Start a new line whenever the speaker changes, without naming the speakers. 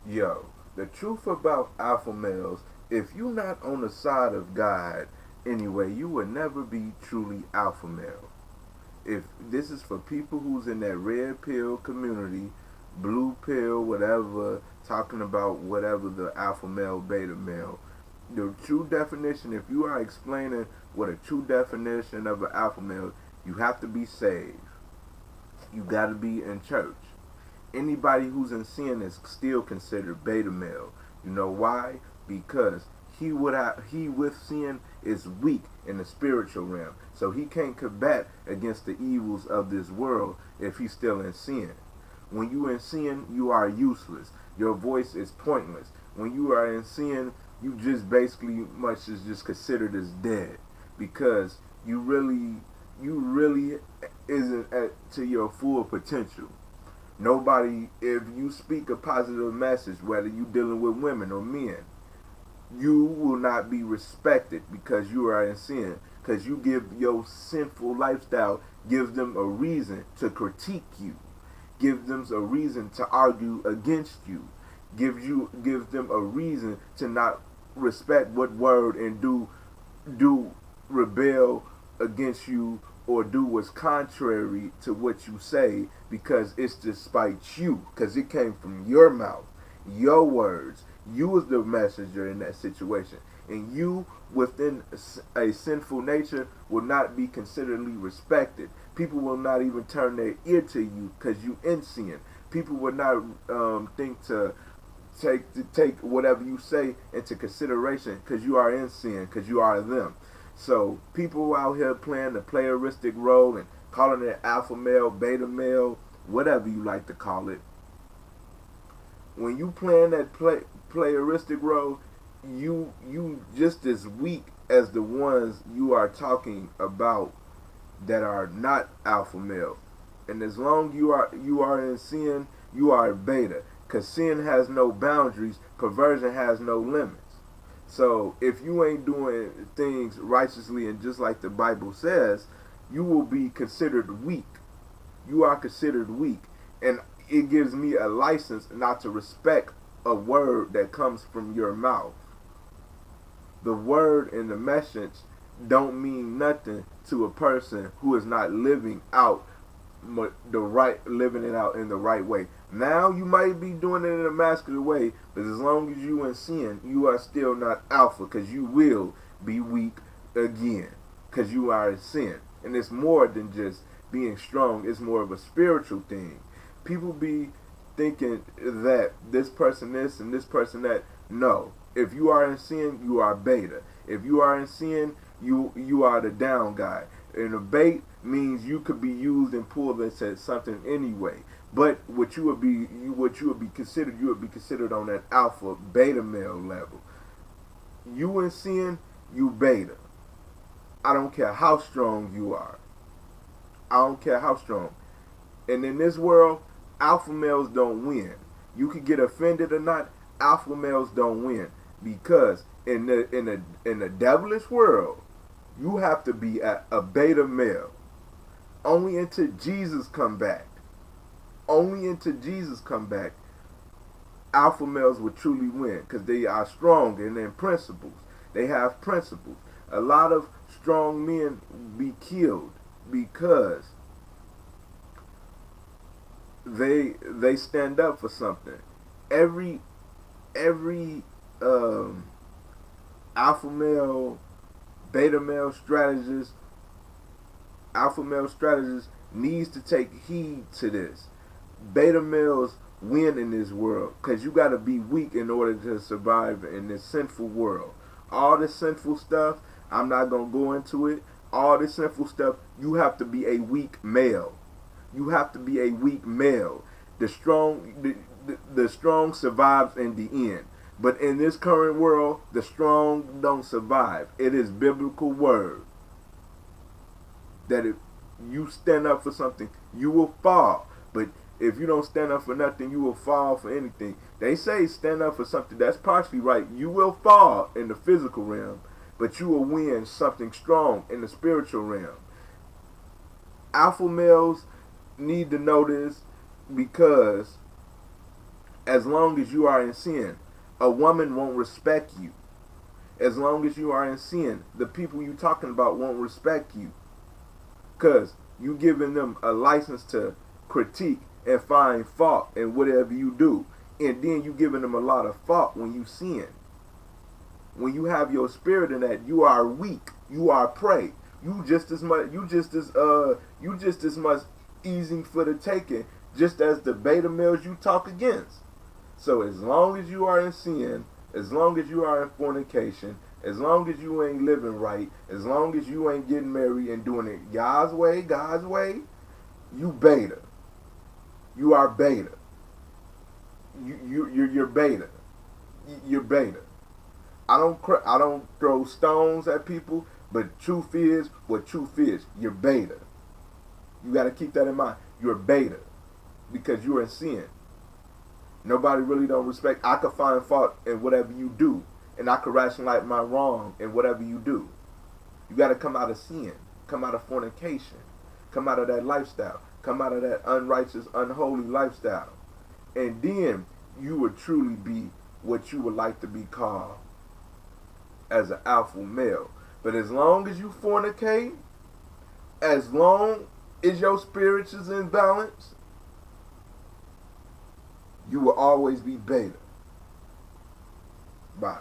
Yo, the truth about alpha males, if you're not on the side of God anyway, you will never be truly alpha male. If this is for people who's in that red pill community, blue pill, whatever, talking about whatever the alpha male, beta male, the true definition, if you are explaining what a true definition of an alpha male, you have to be saved. You got to be in church. Anybody who's in sin is still considered beta male. You know why? Because he with sin is weak in the spiritual realm. So he can't combat against the evils of this world if he's still in sin. When you in sin, you are useless. Your voice is pointless. When you are in sin, you just basically much is just considered as dead because you really isn't to your full potential. Nobody, if you speak a positive message, whether you dealing with women or men, you will not be respected because you are in sin. Because you give your sinful lifestyle, gives them a reason to critique you, gives them a reason to argue against you, gives them a reason to not respect what word and do rebel against you or do what's contrary to what you say because it's despite you because it came from your mouth, your words. You was the messenger in that situation, and you within a sinful nature will not be consideredly respected. People will not even turn their ear to you because you in sin. People will not think to take whatever you say into consideration because you are in sin, because you are them. So people out here playing the playeristic role and calling it alpha male, beta male, whatever you like to call it. When you playing that playeristic role, you just as weak as the ones you are talking about that are not alpha male. And as long you are in sin, you are beta. Cause sin has no boundaries, perversion has no limits. So if you ain't doing things righteously and just like the Bible says, you will be considered weak. You are considered weak. And it gives me a license not to respect a word that comes from your mouth. The word and the message don't mean nothing to a person who is not living it out in the right way. Now you might be doing it in a masculine way, but as long as you in sin, you are still not alpha because you will be weak again because you are in sin. And it's more than just being strong. It's more of a spiritual thing. People be thinking that this person this and this person that. No. If you are in sin, you are beta. If you are in sin, you are the down guy. And a bait means you could be used and pulled into something anyway. But what you would be considered on that alpha beta male level. You in sin, you beta. I don't care how strong you are. I don't care how strong. And in this world, alpha males don't win. You could get offended or not, alpha males don't win because in the devilish world, you have to be a beta male. Only until Jesus come back. Only until Jesus come back, alpha males will truly win because they are strong in their principles. They have principles. A lot of strong men be killed because they stand up for something. Every alpha male, beta male strategist, alpha male strategist needs to take heed to this. Beta males win in this world because you got to be weak in order to survive in this sinful world. All this sinful stuff, I'm not going to go into it. All this sinful stuff, you have to be a weak male. You have to be a weak male. The strong survives in the end. But in this current world, the strong don't survive. It is biblical word that if you stand up for something, you will fall. But if you don't stand up for nothing, you will fall for anything. They say stand up for something. That's partially right. You will fall in the physical realm, but you will win something strong in the spiritual realm. Alpha males need to know this because As long as you are in sin, a woman won't respect you. As long as you are in sin, the people you talking about won't respect you. Because you giving them a license to critique and find fault in whatever you do. And then you giving them a lot of fault when you sin. When you have your spirit in that, you are weak. You are prey. You just as much easy for the taking, just as the beta males you talk against. So as long as you are in sin, as long as you are in fornication, as long as you ain't living right, as long as you ain't getting married and doing it God's way, you beta. You are beta. You're beta. You're beta. I don't throw stones at people, but truth is what truth is. You're beta. You got to keep that in mind. You're beta because you're in sin. Nobody really don't respect. I could find fault in whatever you do, and I could rationalize my wrong in whatever you do. You got to come out of sin, come out of fornication, come out of that lifestyle, come out of that unrighteous, unholy lifestyle, and then you would truly be what you would like to be called as an alpha male. But as long as you fornicate, as long as your spirits is in balance, you will always be beta. Bye.